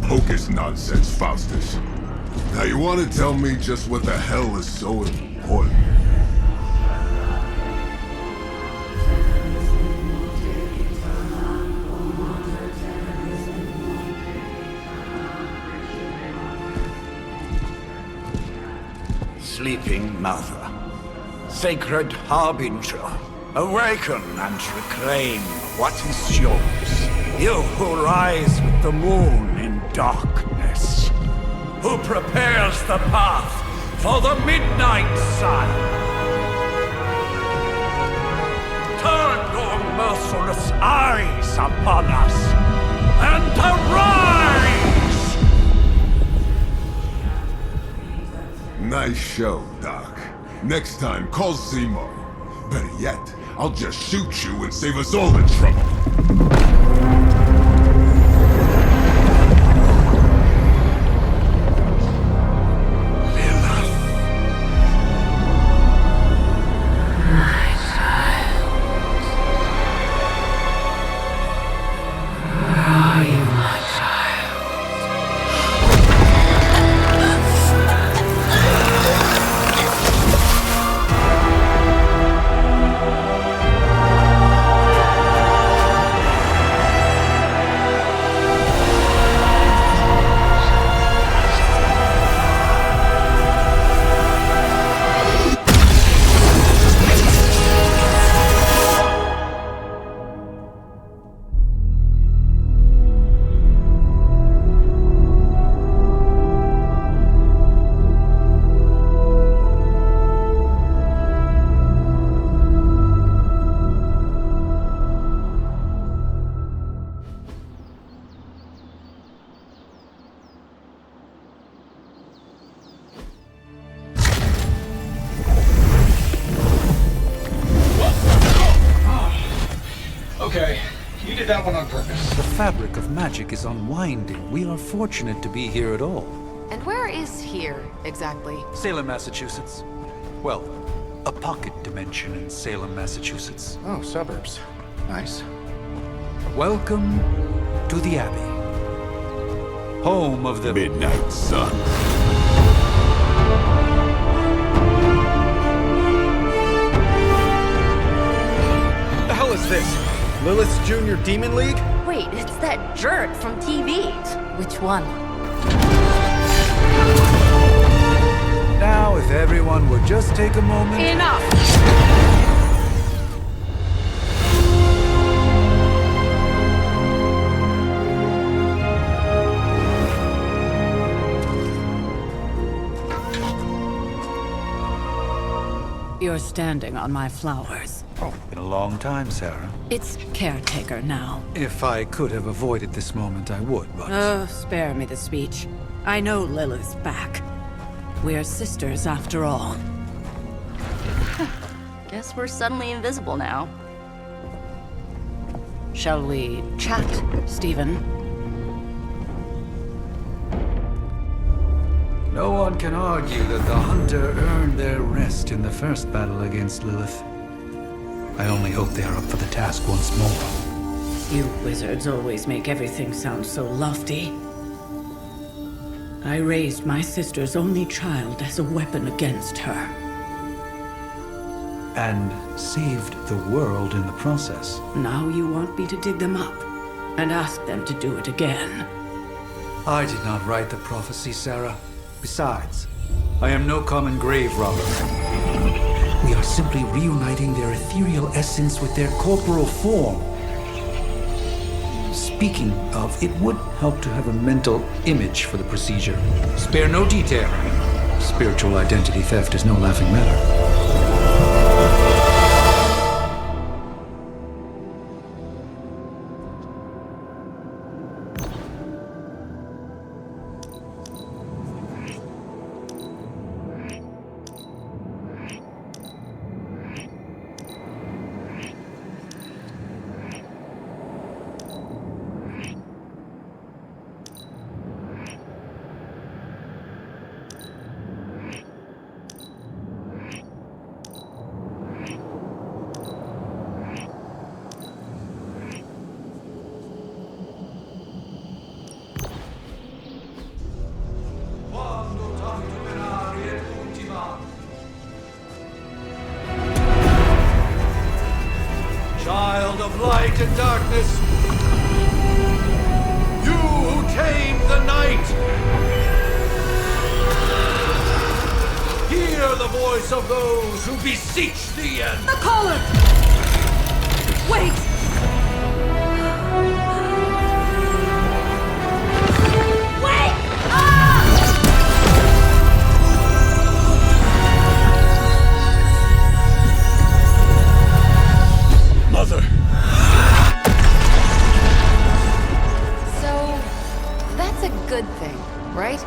hocus nonsense, Faustus. Now you want to tell me just what the hell is so important? Sleeping Mother, sacred harbinger, awaken and reclaim what is yours. You who rise with the moon in darkness, who prepares the path for the midnight sun. Turn your merciless eyes upon us, and arise! Nice show, Doc. Next time, call Seymour. Better yet, I'll just shoot you and save us all the trouble. Okay, you did that one on purpose. The fabric of magic is unwinding. We are fortunate to be here at all. And where is here, exactly? Salem, Massachusetts. Well, a pocket dimension in Salem, Massachusetts. Oh, suburbs. Nice. Welcome to the Abbey. Home of the Midnight Sun. The hell is this? Lilith's Junior Demon League? Wait, it's that jerk from TV. Which one? Now, if everyone would just take a moment... Enough! You're standing on my flowers. Oh, been a long time, Sarah. It's caretaker now. If I could have avoided this moment, I would, but... Spare me the speech. I know Lilith's back. We're sisters after all. Guess we're suddenly invisible now. Shall we chat, Stephen? No one can argue that the Hunter earned their rest in the first battle against Lilith. I only hope they are up for the task once more. You wizards always make everything sound so lofty. I raised my sister's only child as a weapon against her. And saved the world in the process. Now you want me to dig them up and ask them to do it again. I did not write the prophecy, Sarah. Besides, I am no common grave robber. We are simply reuniting their ethereal essence with their corporal form. Speaking of, it would help to have a mental image for the procedure. Spare no detail. Spiritual identity theft is no laughing matter. voice of those who beseech thee and... The collar! Wait! Wait! Ah! Mother! So, that's a good thing, right?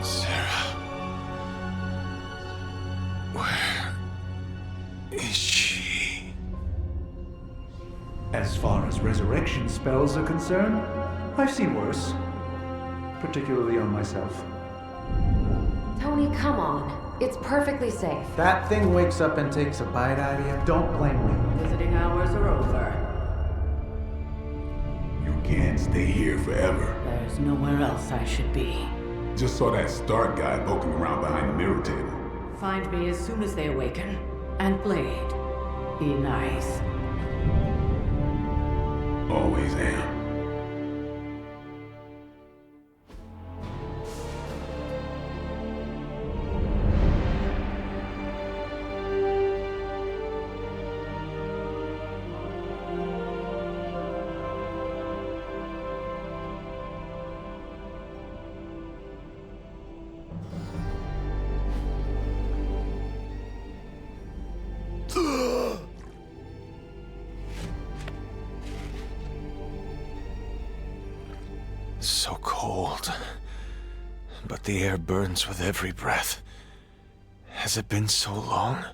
Sarah. Where is she? As far as resurrection spells are concerned, I've seen worse. Particularly on myself. Tony, come on. It's perfectly safe. That thing wakes up and takes a bite out of you. Don't blame me. Visiting hours are over. You can't stay here forever. There's nowhere else I should be. Just saw that Stark guy poking around behind the mirror table. Find me as soon as they awaken. And Blade, be nice. Always am. So cold. But the air burns with every breath. Has it been so long?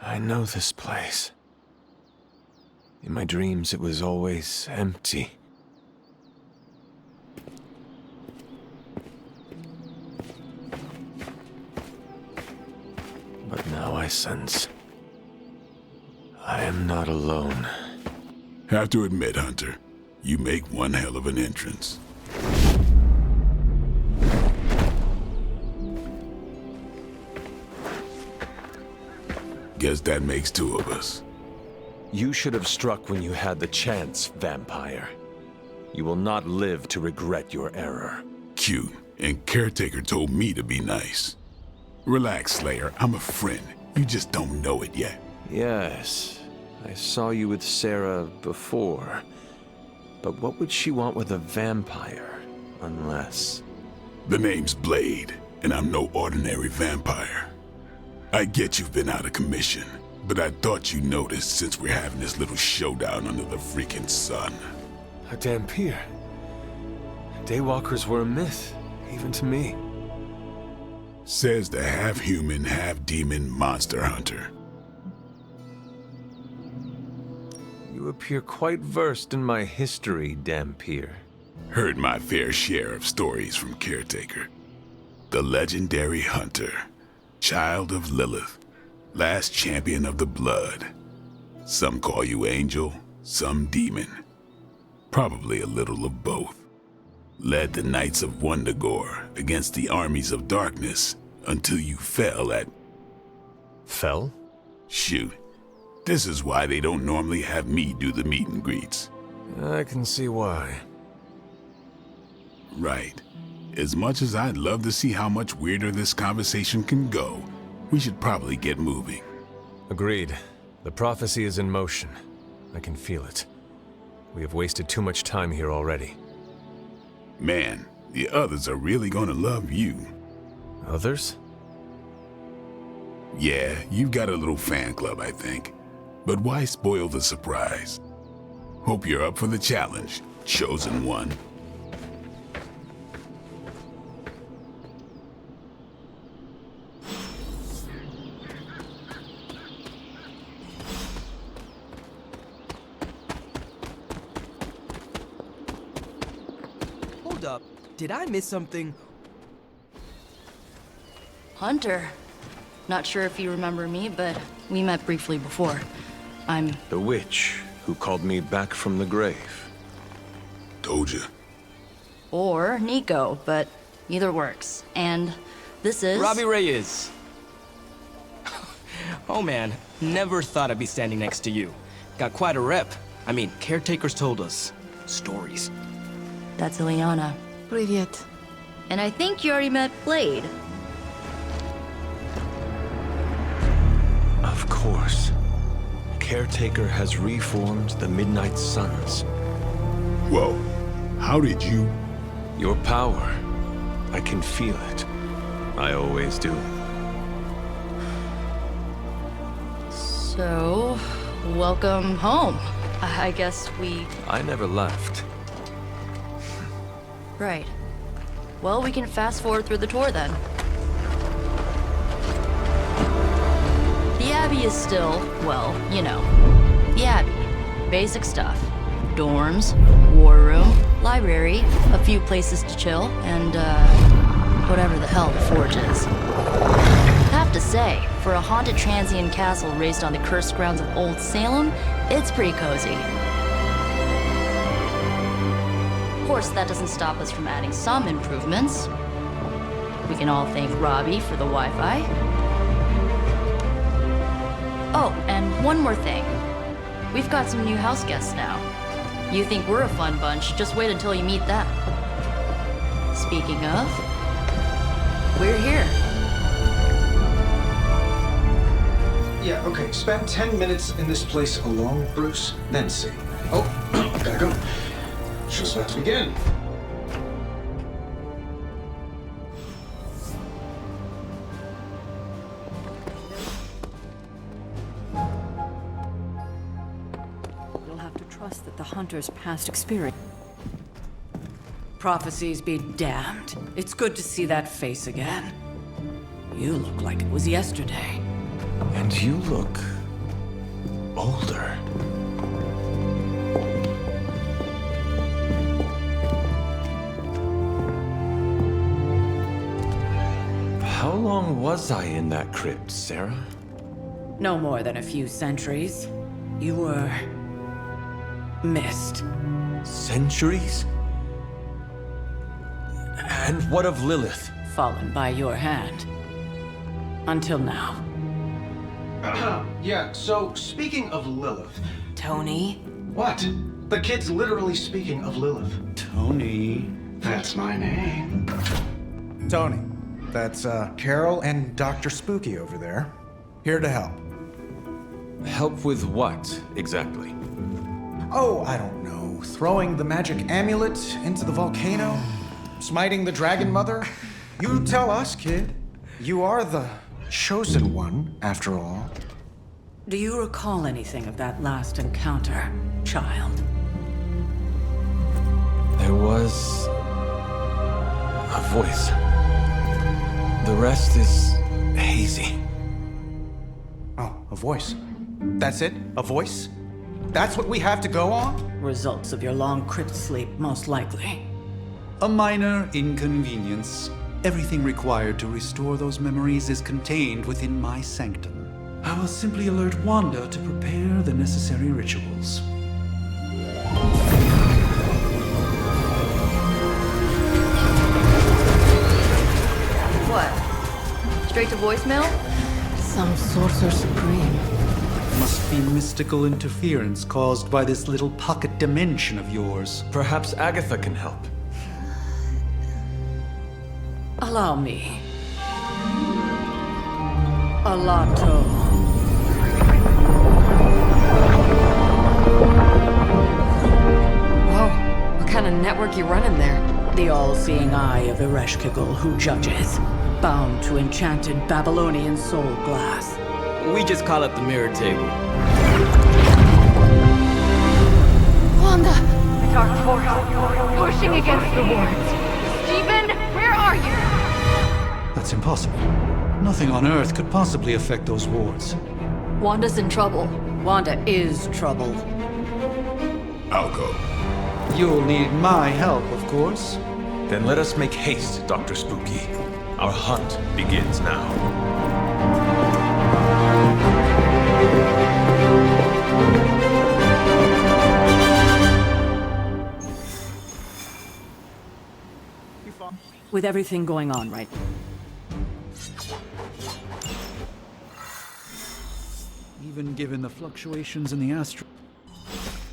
I know this place. In my dreams, it was always empty. But now I sense I am not alone. Have to admit, Hunter, you make one hell of an entrance. Guess that makes two of us. You should have struck when you had the chance, vampire. You will not live to regret your error. Cute, and Caretaker told me to be nice. Relax, Slayer. I'm a friend. You just don't know it yet. Yes, I saw you with Sarah before. But what would she want with a vampire, unless... The name's Blade, and I'm no ordinary vampire. I get you've been out of commission, but I thought you noticed since we're having this little showdown under the freaking sun. A Dhampir. Daywalkers were a myth, even to me. Says the half-human, half-demon monster hunter. You appear quite versed in my history, Dhampir. Heard my fair share of stories from Caretaker. The legendary hunter, child of Lilith, last champion of the blood. Some call you angel, some demon. Probably a little of both. Led the Knights of Wundagore against the armies of darkness until you fell at... Fell? Shoot. This is why they don't normally have me do the meet and greets. I can see why. Right. As much as I'd love to see how much weirder this conversation can go, we should probably get moving. Agreed. The prophecy is in motion. I can feel it. We have wasted too much time here already. Man, the others are really gonna love you. Others? Yeah, you've got a little fan club, I think. But why spoil the surprise? Hope you're up for the challenge, chosen one. Hold up. Did I miss something? Hunter. Not sure if you remember me, but we met briefly before. I'm... The witch who called me back from the grave. Told you. Or Nico, but either works. And this is... Robbie Reyes. Oh man, never thought I'd be standing next to you. Got quite a rep. I mean, caretakers told us stories. That's Ileana. Привет. And I think you already met Blade. Of course. Caretaker has reformed the Midnight Suns. Whoa. How did you... Your power. I can feel it. I always do. So, welcome home. I guess we... I never left. Right. Well, we can fast forward through the tour then. The Abbey is still, well, you know, the Abbey. Basic stuff. Dorms, war room, library, a few places to chill, and, whatever the hell the Forge is. Have to say, for a haunted transient castle raised on the cursed grounds of Old Salem, it's pretty cozy. Of course, that doesn't stop us from adding some improvements. We can all thank Robbie for the Wi-Fi. Oh, and one more thing. We've got some new house guests now. You think we're a fun bunch, just wait until you meet them. Speaking of, we're here. Yeah, okay. Spend 10 minutes in this place alone, Bruce, then see. Oh, gotta go. Show's about to begin. You'll have to trust that the Hunter's past experience... Prophecies be damned. It's good to see that face again. You look like it was yesterday. And you look... older. How long was I in that crypt, Sarah? No more than a few centuries. You were... missed. Centuries? And what of Lilith? Fallen by your hand. Until now. Yeah, so speaking of Lilith... Tony? What? The kid's literally speaking of Lilith. Tony. That's my name. Tony, that's Carol and Dr. Spooky over there. Here to help. Help with what, exactly? Oh, I don't know. Throwing the magic amulet into the volcano? Smiting the Dragon Mother? You tell us, kid. You are the chosen one, after all. Do you recall anything of that last encounter, child? There was... a voice. The rest is hazy. Oh, a voice. That's it? A voice? That's what we have to go on? Results of your long crypt sleep, most likely. A minor inconvenience. Everything required to restore those memories is contained within my sanctum. I will simply alert Wanda to prepare the necessary rituals. What? Straight to voicemail? Some sorcerer supreme. Must be mystical interference caused by this little pocket dimension of yours. Perhaps Agatha can help. Allow me. Alato. Whoa, what kind of network you running there? The all-seeing eye of Ereshkigal who judges, bound to enchanted Babylonian soul glass. We just call it the mirror table. Wanda! The dark force, pushing against the wards. Stephen, where are you? That's impossible. Nothing on Earth could possibly affect those wards. Wanda's in trouble. Wanda is troubled. I'll go. You'll need my help, of course. Then let us make haste, Dr. Spooky. Our hunt begins now. with everything going on right now. Even given the fluctuations in the astral...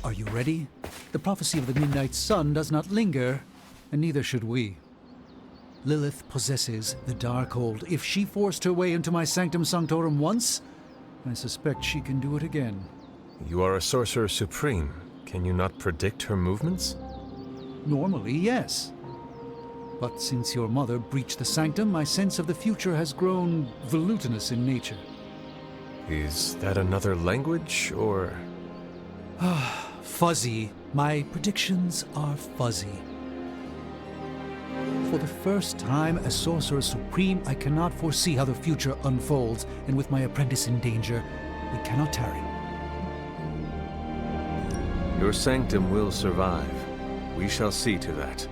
Are you ready? The prophecy of the Midnight Sun does not linger, and neither should we. Lilith possesses the Darkhold. If she forced her way into my Sanctum Sanctorum once, I suspect she can do it again. You are a Sorcerer Supreme. Can you not predict her movements? Normally, yes. But since your mother breached the Sanctum, my sense of the future has grown volutinous in nature. Is that another language, or...? Fuzzy. My predictions are fuzzy. For the first time as Sorcerer Supreme, I cannot foresee how the future unfolds, and with my apprentice in danger, we cannot tarry. Your sanctum will survive. We shall see to that.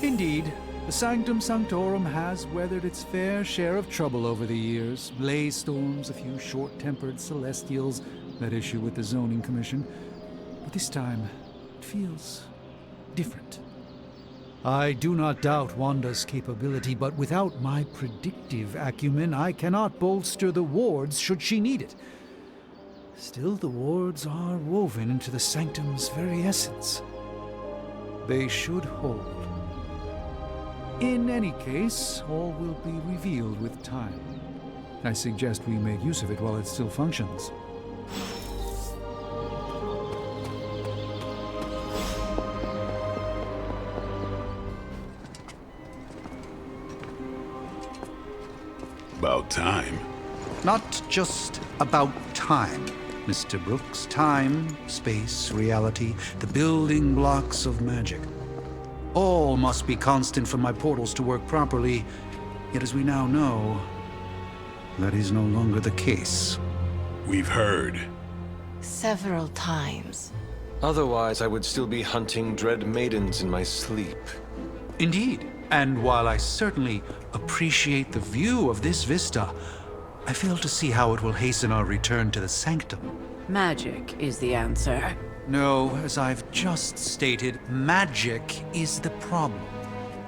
Indeed, the Sanctum Sanctorum has weathered its fair share of trouble over the years. Blaze storms, a few short-tempered celestials, that issue with the Zoning Commission. But this time, it feels different. I do not doubt Wanda's capability, but without my predictive acumen, I cannot bolster the wards should she need it. Still, the wards are woven into the Sanctum's very essence. They should hold. In any case, all will be revealed with time. I suggest we make use of it while it still functions. About time. Not just about time, Mr. Brooks. Time, space, reality, the building blocks of magic. All must be constant for my portals to work properly, yet as we now know, that is no longer the case. We've heard. Several times. Otherwise, I would still be hunting dread maidens in my sleep. Indeed. And while I certainly appreciate the view of this vista, I fail to see how it will hasten our return to the Sanctum. Magic is the answer. No, as I've just stated, magic is the problem.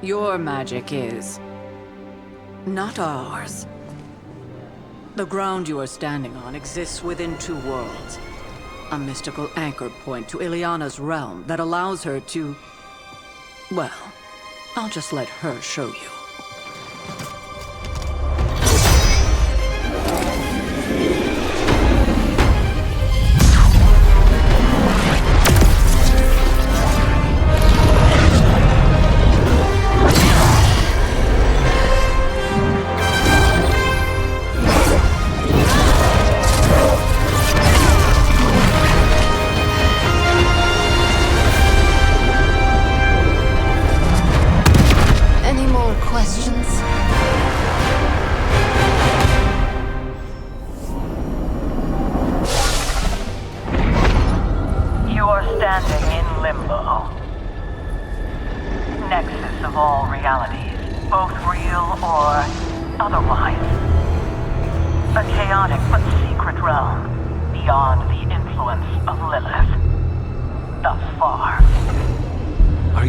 Your magic is... not ours. The ground you are standing on exists within two worlds. A mystical anchor point to Ileana's realm that allows her to... well, I'll just let her show you.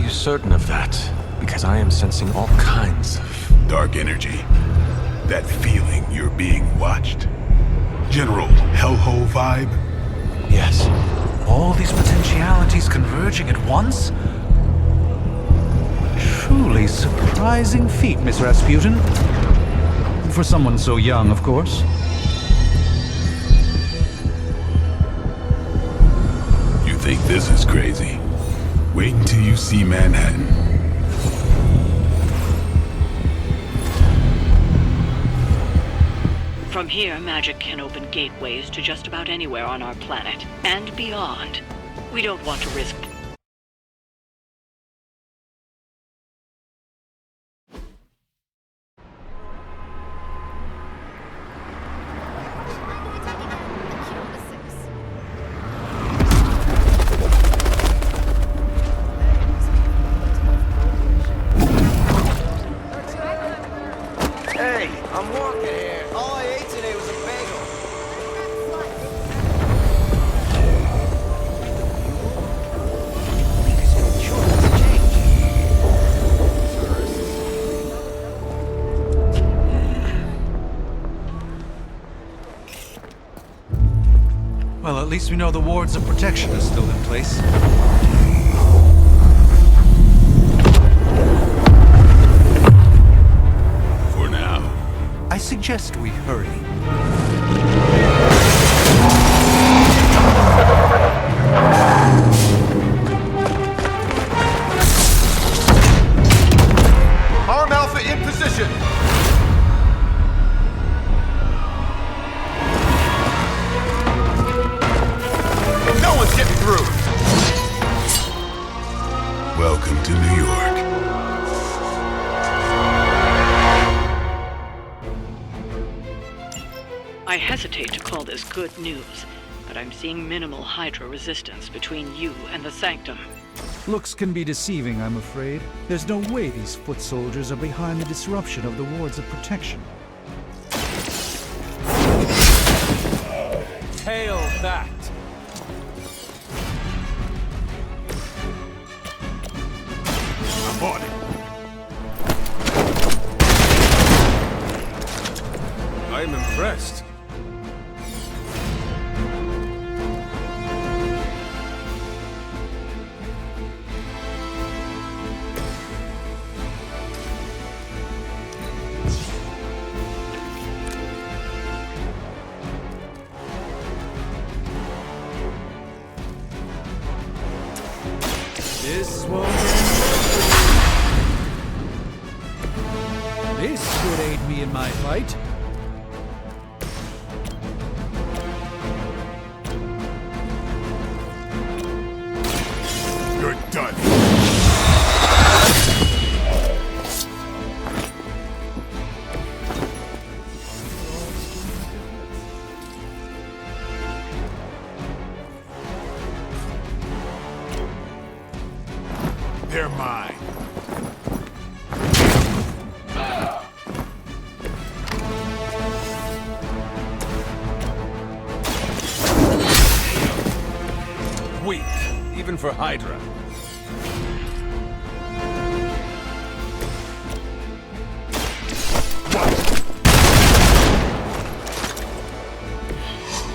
Certain of that, because I am sensing all kinds of... dark energy. That feeling you're being watched. General hellhole vibe? Yes. All these potentialities converging at once? Truly surprising feat, Miss Rasputin. For someone so young, of course. You think this is crazy? Wait until you see Manhattan. From here, magic can open gateways to just about anywhere on our planet, and beyond. We don't want to risk... at least we know the wards of protection are still in place. For now. I suggest we hurry. Arm Alpha in position! No one's getting through! Welcome to New York. I hesitate to call this good news, but I'm seeing minimal Hydra resistance between you and the Sanctum. Looks can be deceiving, I'm afraid. There's no way these foot soldiers are behind the disruption of the wards of protection. Hail that! I'm on it. I am impressed. This won't end. This should aid me in my fight. You're done. They're mine. Weak, even for Hydra.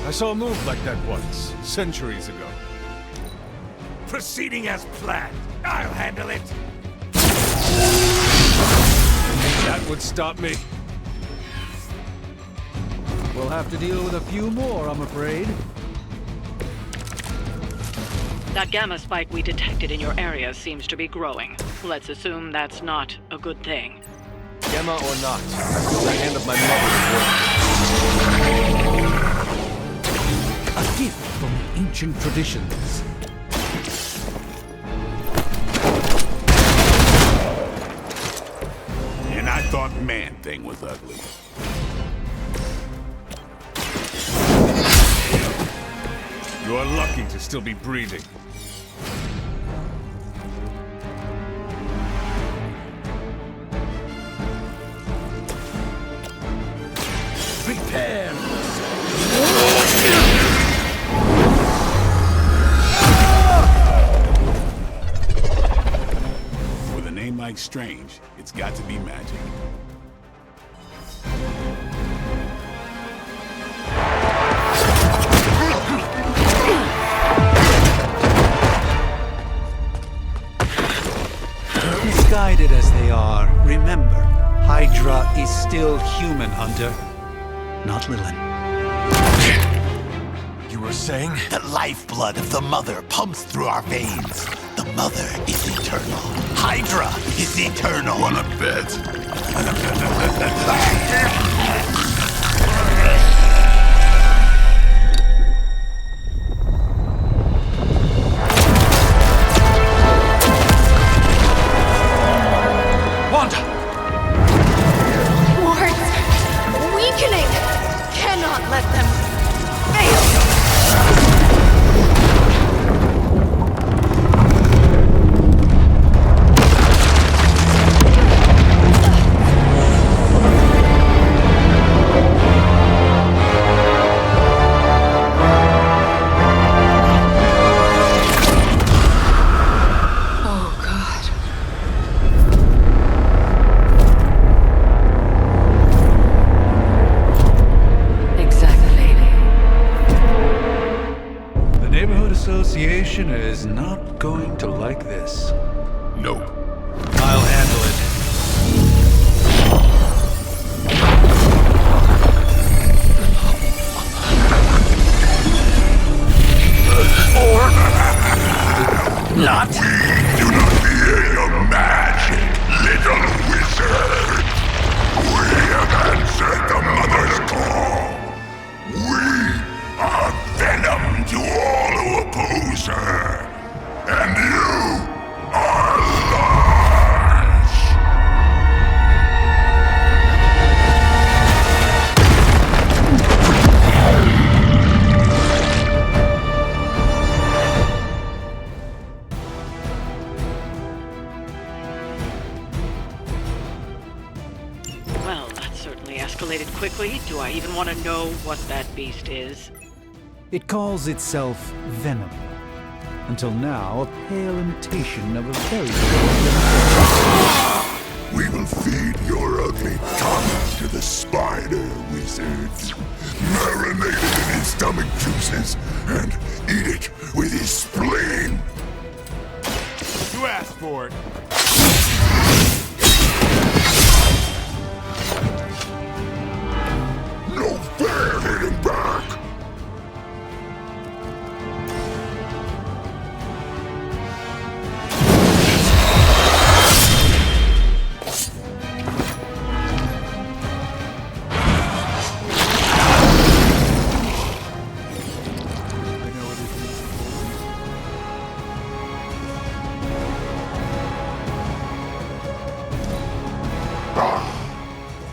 I saw a move like that once, centuries ago. Proceeding as planned. I'll handle it. That would stop me. We'll have to deal with a few more, I'm afraid. That gamma spike we detected in your area seems to be growing. Let's assume that's not a good thing. Gamma or not, I feel the hand of my mother at work. A gift from ancient traditions. And I thought Man-Thing was ugly. You are lucky to still be breathing. Prepare. With a name like Strange, it's got to be magic. Misguided as they are, remember, Hydra is still human, Hunter. Not Lilin. You were saying? The lifeblood of the Mother pumps through our veins. The Mother is eternal. Hydra is eternal. Wanna bet? Wanda! Wards! Weakening! Cannot let them fail! Exactly. Commissioner is not going to like this. Nope. I'll handle it. Or not. We do not fear your magic, little wizard. We have answered the Mother's call. We are venom to all who oppose her. And you are lost. Well, that certainly escalated quickly. Do I even want to know what that beast is? It calls itself Venom. Until now, a pale imitation of a very We will feed your ugly tongue to the spider wizard. Marinate it in his stomach juices and eat it with his spleen. You asked for it. No fair hitting back.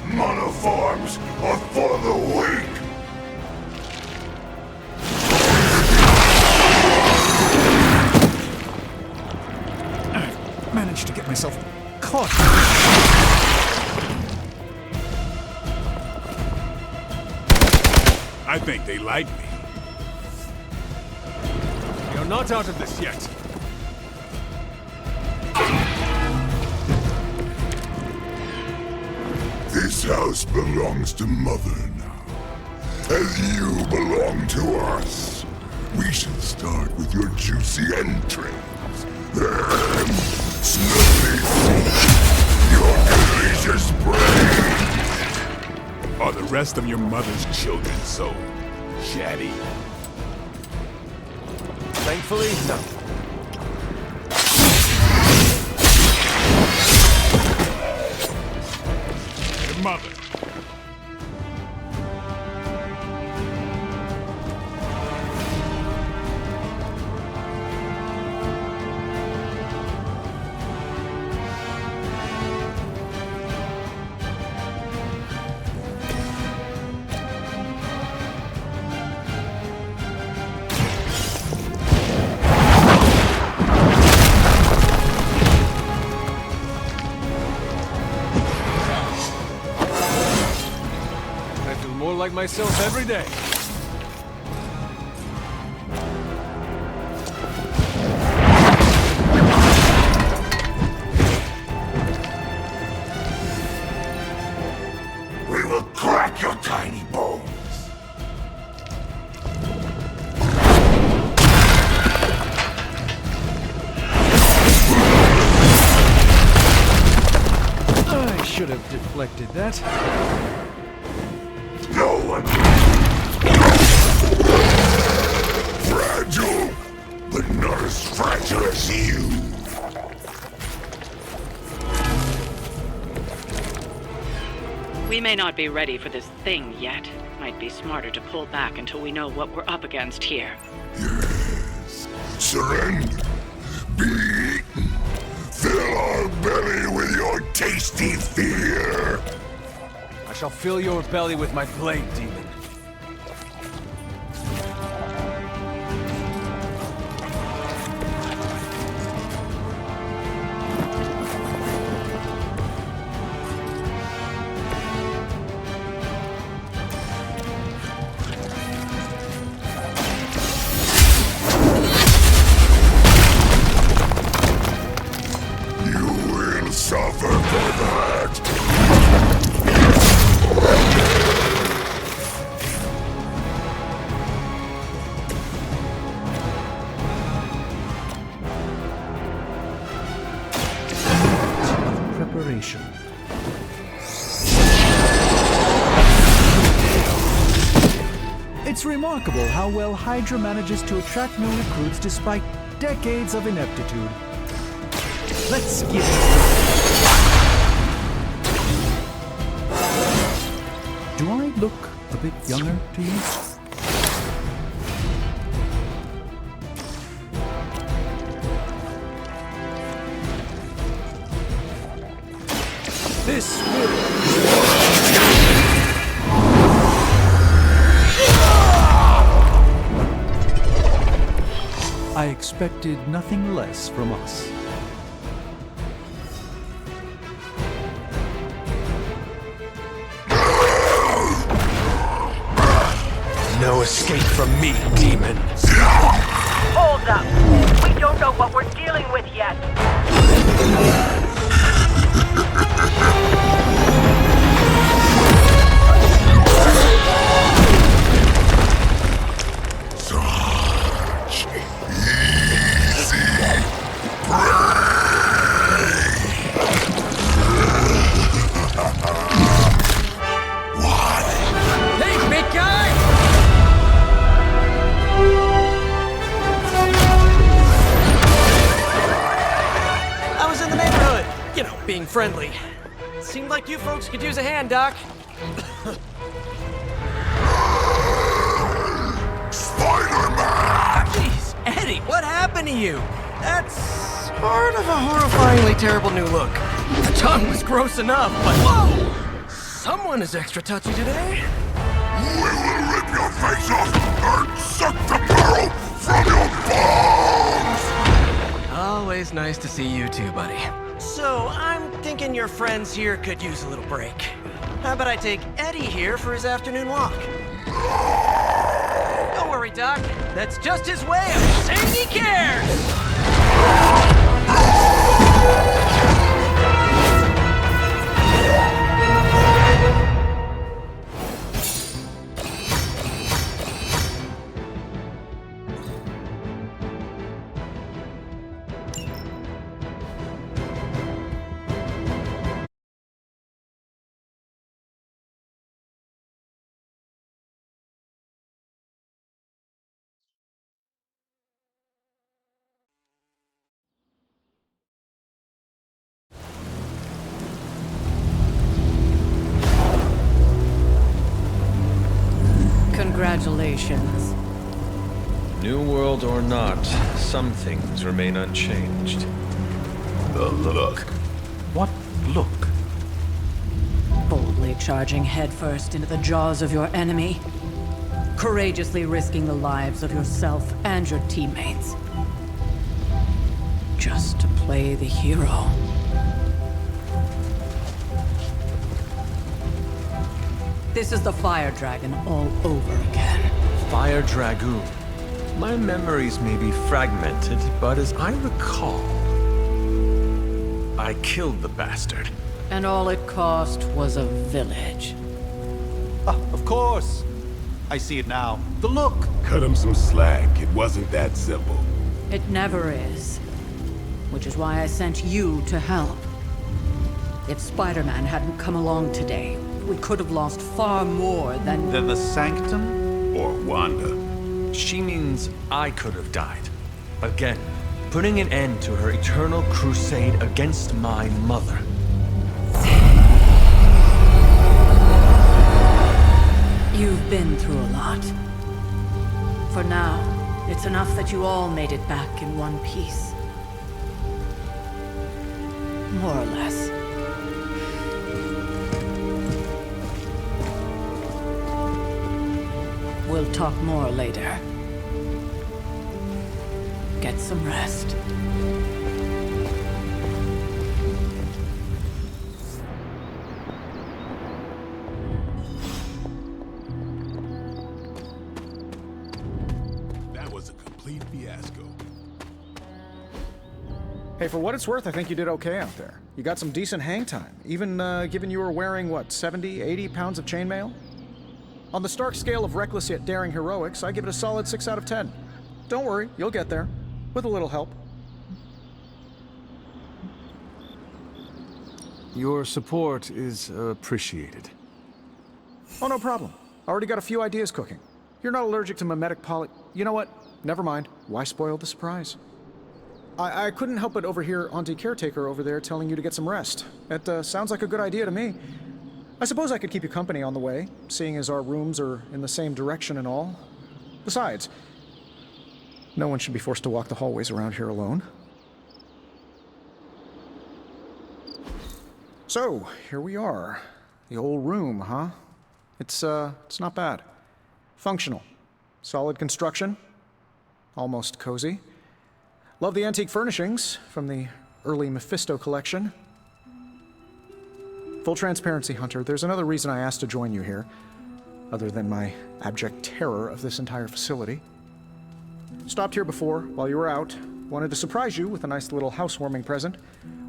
Monoforms are for the weak. Managed to get myself caught. I think they like me. You're not out of this yet. This house belongs to Mother now, as you belong to us. We should start with your juicy entrails, then slowly feed your delicious brains. Are the rest of your mother's children so chatty? Thankfully, no. Your mother. More like myself every day. We will crack your tiny bones. I should have deflected that. No one. Fragile, but not as fragile as you. We may not be ready for this thing yet. Might be smarter to pull back until we know what we're up against here. Yes. Surrender. Be eaten. Fill our belly with your tasty fear. I shall fill your belly with my blade, demon. You will suffer for that. It's remarkable how well Hydra manages to attract new recruits despite decades of ineptitude. Let's get Do I look a bit younger to you? This will... I expected nothing less from us. No escape from me, demon. Hold up. We don't know what we're dealing with yet. Such easy Hey, big guy! I was in the neighborhood, you know, being friendly. Seemed like you folks could use a hand, Doc. Spider-Man! Jeez, Eddie, what happened to you? That's sort of a horrifyingly terrible new look. The tongue was gross enough, but whoa! Someone is extra touchy today. We will rip your face off and suck the marrow from your bones! Always nice to see you too, buddy. So, I'm thinking your friends here could use a little break. How about I take Eddie here for his afternoon walk? Don't worry, Doc. That's just his way of saying he cares! Congratulations. New world or not, some things remain unchanged. The look. What look? Boldly charging headfirst into the jaws of your enemy. Courageously risking the lives of yourself and your teammates. Just to play the hero. This is the Fire Dragon all over again. Fire Dragoon. My memories may be fragmented, but as I recall, I killed the bastard. And all it cost was a village. Ah, of course. I see it now. The look. Cut him some slack. It wasn't that simple. It never is. Which is why I sent you to help. If Spider-Man hadn't come along today, we could have lost far more than... Than the Sanctum? Or Wanda. She means I could have died. Again, putting an end to her eternal crusade against my mother. You've been through a lot. For now, it's enough that you all made it back in one piece. More or less. We'll talk more later. Get some rest. That was a complete fiasco. Hey, for what it's worth, I think you did okay out there. You got some decent hang time, even given you were wearing, what, 70, 80 pounds of chainmail? On the Stark scale of reckless yet daring heroics, I give it a solid 6 out of 10. Don't worry, you'll get there. With a little help. Your support is appreciated. Oh, no problem. Already got a few ideas cooking. You're not allergic to mimetic poly... You know what? Never mind. Why spoil the surprise? I couldn't help but overhear Auntie Caretaker over there telling you to get some rest. It sounds like a good idea to me. I suppose I could keep you company on the way, seeing as our rooms are in the same direction and all. Besides, no one should be forced to walk the hallways around here alone. So, here we are. The old room, huh? It's not bad. Functional. Solid construction. Almost cozy. Love the antique furnishings from the early Mephisto collection. Full transparency, Hunter, there's another reason I asked to join you here, other than my abject terror of this entire facility. Stopped here before, while you were out. Wanted to surprise you with a nice little housewarming present.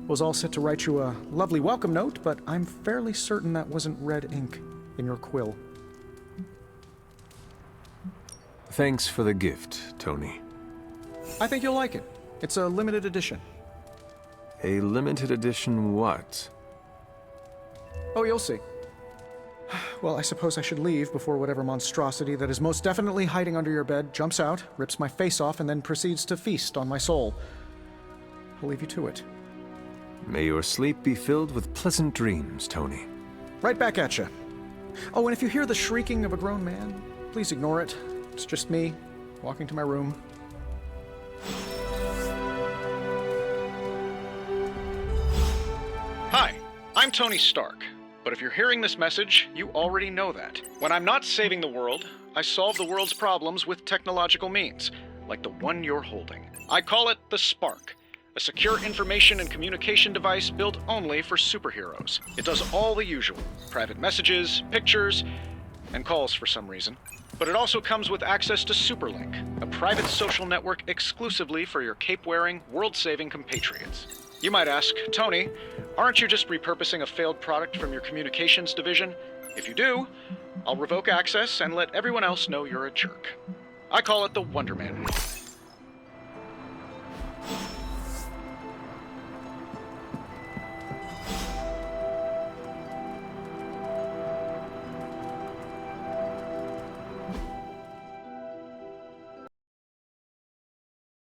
Was all set to write you a lovely welcome note, but I'm fairly certain that wasn't red ink in your quill. Thanks for the gift, Tony. I think you'll like it. It's a limited edition. A limited edition what? Oh, you'll see. Well, I suppose I should leave before whatever monstrosity that is most definitely hiding under your bed jumps out, rips my face off, and then proceeds to feast on my soul. I'll leave you to it. May your sleep be filled with pleasant dreams, Tony. Right back at you. Oh, and if you hear the shrieking of a grown man, please ignore it. It's just me, walking to my room. Hi, I'm Tony Stark. But if you're hearing this message, you already know that. When I'm not saving the world, I solve the world's problems with technological means, like the one you're holding. I call it the Spark, a secure information and communication device built only for superheroes. It does all the usual, private messages, pictures, and calls for some reason. But it also comes with access to Superlink, a private social network exclusively for your cape-wearing, world-saving compatriots. You might ask, Tony, aren't you just repurposing a failed product from your communications division? If you do, I'll revoke access and let everyone else know you're a jerk. I call it the Wonder Man rule.